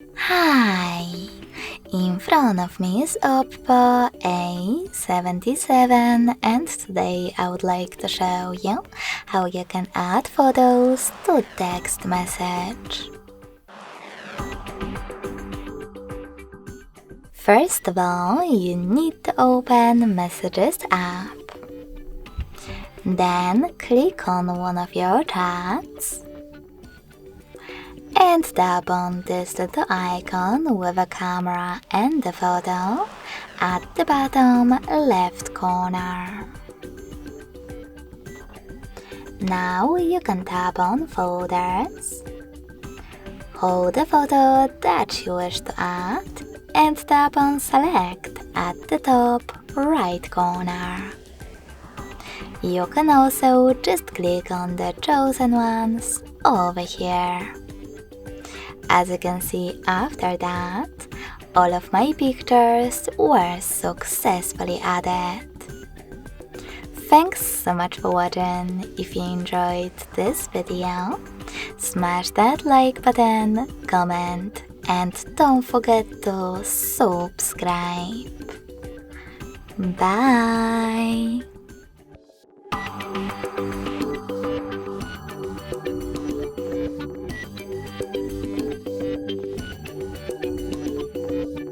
Hi! In front of me is Oppo A77 and today I would like to show you how you can add photos to text message. First of all, you need to open Messages app. Then click on one of your chats and tap on this little icon with a camera and a photo at the bottom left corner. Now you can tap on Folders, hold the photo that you wish to add and tap on Select at the top right corner. You can also just click on the chosen ones over here. As you can see after that, all of my pictures were successfully added. Thanks so much for watching. If you enjoyed this video, smash that like button, comment, and don't forget to subscribe. Bye!